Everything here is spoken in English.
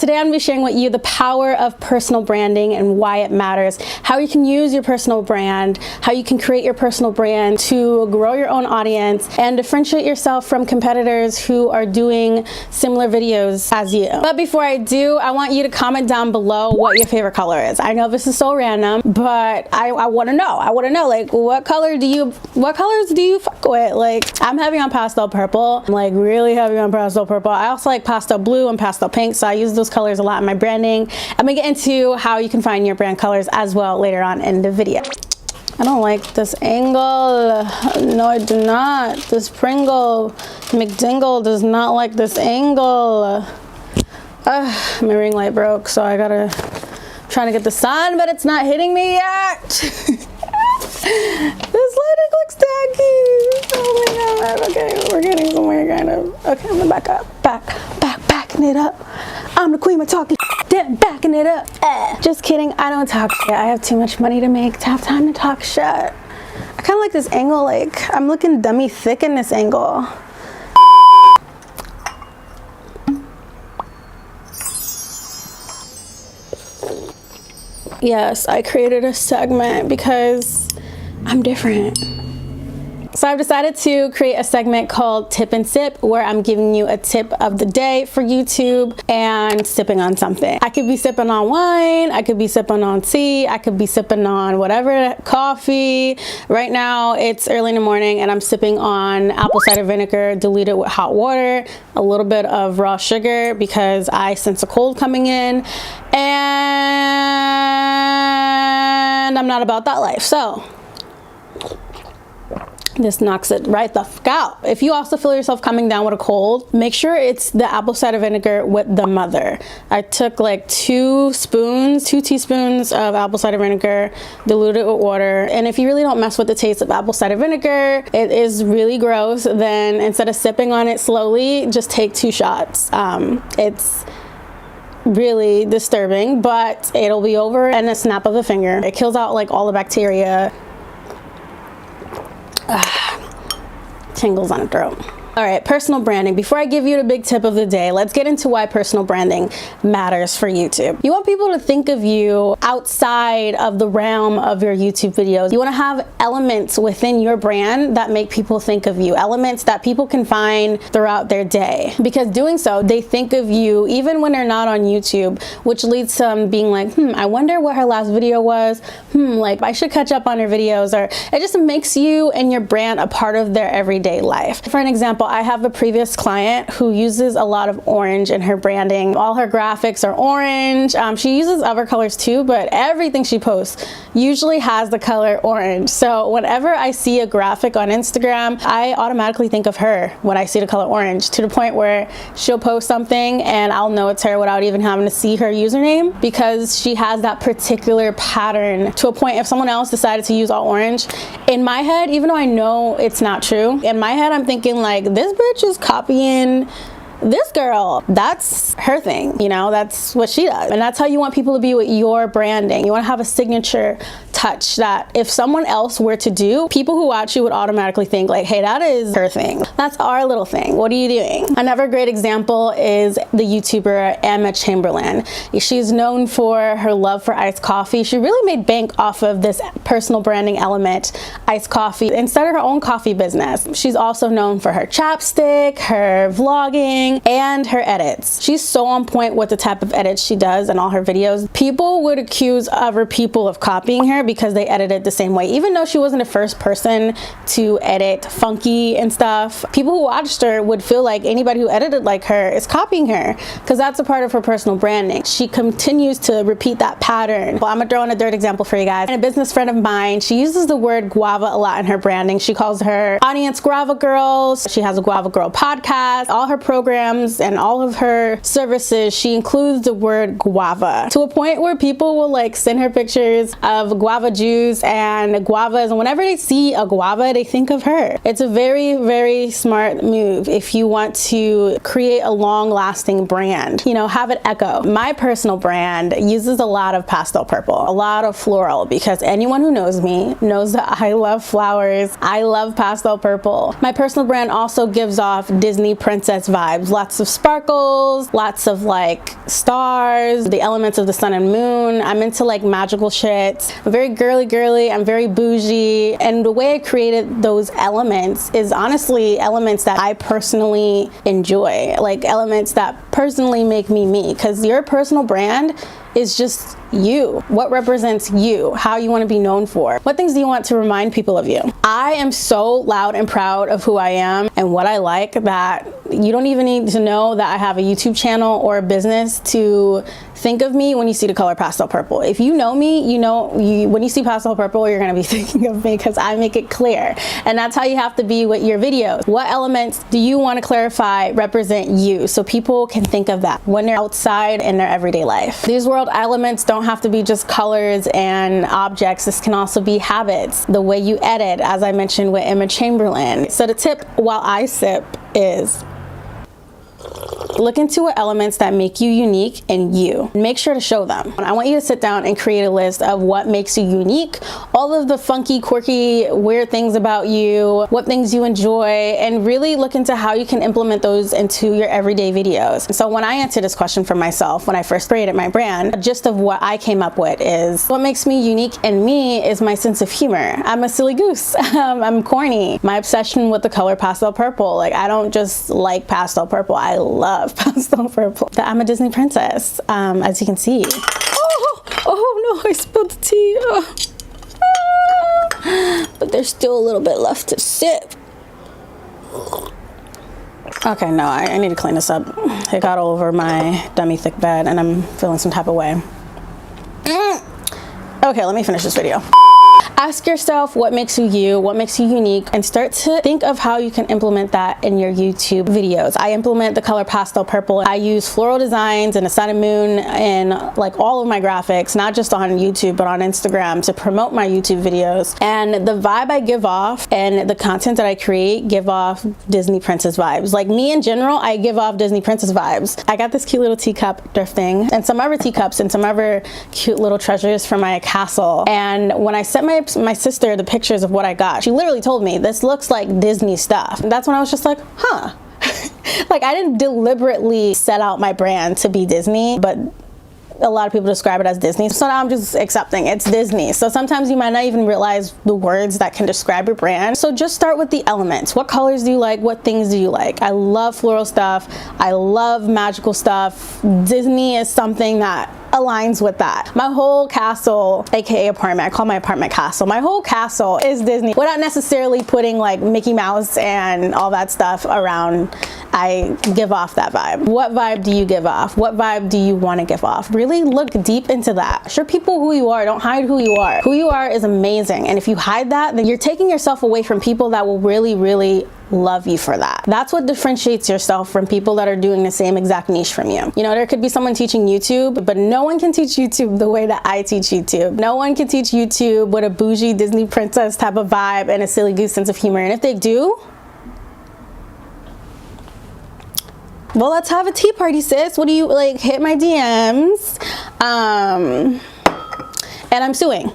Today I'm going to be sharing with you the power of personal branding and why it matters, how you can use your personal brand, how you can create your personal brand to grow your own audience and differentiate yourself from competitors who are doing similar videos as you. But before I do, I want you to comment down below what your favorite color is. I know this is so random, but I want to know. I want to know, like, what colors do you fuck with? Like, I'm heavy on pastel purple. I'm like really heavy on pastel purple. I also like pastel blue and pastel pink, so I use those colors a lot in my branding. I'm gonna get into how you can find your brand colors as well later on in the video. I don't like this angle. No, I do not. This Pringle McDingle does not like this angle. My ring light broke, so I gotta trying to get the sun, but it's not hitting me yet. This lighting looks tacky. Oh my god. Okay, we're getting somewhere kind of. Okay, I'm gonna back up. Backing it up. I'm the queen of talking. Then backing it up. Just kidding. I don't talk shit. I have too much money to make to have time to talk shit. I kind of like this angle. Like, I'm looking dummy thick in this angle. Yes, I created a segment because I'm different. So I've decided to create a segment called Tip and Sip, where I'm giving you a tip of the day for YouTube and sipping on something. I could be sipping on wine, I could be sipping on tea, I could be sipping on whatever, coffee. Right now it's early in the morning and I'm sipping on apple cider vinegar diluted with hot water, a little bit of raw sugar because I sense a cold coming in, and I'm not about that life. So this knocks it right the fuck out. If you also feel yourself coming down with a cold, make sure it's the apple cider vinegar with the mother. I took like 2 teaspoons of apple cider vinegar, diluted with water. And if you really don't mess with the taste of apple cider vinegar, it is really gross, then instead of sipping on it slowly, just take 2 shots. It's really disturbing, but it'll be over in a snap of a finger. It kills out like all the bacteria. Tingles on the throat. All right, personal branding. Before I give you the big tip of the day, let's get into why personal branding matters for YouTube. You want people to think of you outside of the realm of your YouTube videos. You want to have elements within your brand that make people think of you, elements that people can find throughout their day. Because doing so, they think of you even when they're not on YouTube, which leads to them being like, I wonder what her last video was. Like, I should catch up on her videos. Or it just makes you and your brand a part of their everyday life. For an example, I have a previous client who uses a lot of orange in her branding. All her graphics are orange. She uses other colors too, but everything she posts usually has the color orange. So whenever I see a graphic on Instagram, I automatically think of her when I see the color orange, to the point where she'll post something and I'll know it's her without even having to see her username, because she has that particular pattern, to a point if someone else decided to use all orange, in my head, even though I know it's not true, in my head I'm thinking like, this bitch is copying this girl. That's her thing, you know, that's what she does. And that's how you want people to be with your branding. You want to have a signature touch that if someone else were to do, people who watch you would automatically think like, hey, that is her thing. That's our little thing. What are you doing? Another great example is the YouTuber Chamberlain. She's known for her love for iced coffee. She really made bank off of this personal branding element, iced coffee, instead of her own coffee business. She's also known for her chapstick, her vlogging, and her edits. She's so on point with the type of edits she does in all her videos. People would accuse other people of copying her because they edited the same way. Even though she wasn't the first person to edit funky and stuff, people who watched her would feel like anybody who edited like her is copying her, because that's a part of her personal branding. She continues to repeat that pattern. Well, I'm gonna throw in a third example for you guys. And a business friend of mine, she uses the word guava a lot in her branding. She calls her audience Guava Girls. She has a Guava Girl podcast. All her programs and all of her services, she includes the word guava, to a point where people will like send her pictures of guava guava juice and guavas, and whenever they see a guava, they think of her. It's a very, very smart move if you want to create a long-lasting brand. You know, have it echo. My personal brand uses a lot of pastel purple, a lot of floral, because anyone who knows me knows that I love flowers. I love pastel purple. My personal brand also gives off Disney princess vibes. Lots of sparkles, lots of like stars, the elements of the sun and moon. I'm into like magical shit. I'm very girly. I'm very bougie. And the way I created those elements is honestly elements that I personally enjoy, like elements that personally make me me, because your personal brand is just you. What represents you, how you want to be known for. What things do you want to remind people of you? I am so loud and proud of who I am and what I like that you don't even need to know that I have a YouTube channel or a business to think of me when you see the color pastel purple. If you know me, you know when you see pastel purple, you're gonna be thinking of me because I make it clear. And that's how you have to be with your videos. What elements do you want to clarify represent you so people can think of that when they're outside in their everyday life? These world elements don't have to be just colors and objects. This can also be habits, the way you edit, as I mentioned with Chamberlain. So the tip while I sip is look into what elements that make you unique and you. Make sure to show them. I want you to sit down and create a list of what makes you unique, all of the funky, quirky, weird things about you, what things you enjoy, and really look into how you can implement those into your everyday videos. So when I answered this question for myself, when I first created my brand, the gist of what I came up with is what makes me unique and me is my sense of humor. I'm a silly goose. I'm corny. My obsession with the color pastel purple. Like, I don't just like pastel purple. I love pastel purple. I'm a Disney princess, as you can see. Oh no, I spilled the tea. But there's still a little bit left to sip. Okay, no, I need to clean this up. It got all over my dummy thick bed and I'm feeling some type of way. Okay, let me finish this video. Ask yourself what makes you you, what makes you unique, and start to think of how you can implement that in your YouTube videos. I implement the color pastel purple. I use floral designs and a sun and moon in like all of my graphics, not just on YouTube, but on Instagram to promote my YouTube videos. And the vibe I give off and the content that I create give off Disney princess vibes. Like me in general, I give off Disney princess vibes. I got this cute little teacup thrifting and some other teacups and some other cute little treasures for my castle. And when I sent my sister the pictures of what I got, she literally told me this looks like Disney stuff. And that's when I was just like, huh. Like, I didn't deliberately set out my brand to be Disney, but a lot of people describe it as Disney, so now I'm just accepting it's Disney. So sometimes you might not even realize the words that can describe your brand. So just start with the elements. What colors do you like? What things do you like? I love floral stuff. I love magical stuff. Disney is something that aligns with that. My whole castle, aka apartment, I call my apartment castle. My whole castle is Disney without necessarily putting like Mickey Mouse and all that stuff around. I give off that vibe. What vibe do you give off? What vibe do you want to give off? Really look deep into that. Show people who you are. Don't hide who you are. Who you are is amazing. And if you hide that, then you're taking yourself away from people that will really, really love you for that. That's what differentiates yourself from people that are doing the same exact niche from you. You know, there could be someone teaching YouTube, but no one can teach YouTube the way that I teach YouTube. No one can teach YouTube with a bougie Disney princess type of vibe and a silly goose sense of humor. And if they do, well, let's have a tea party, sis. What do you like? Hit my DMs. And I'm suing.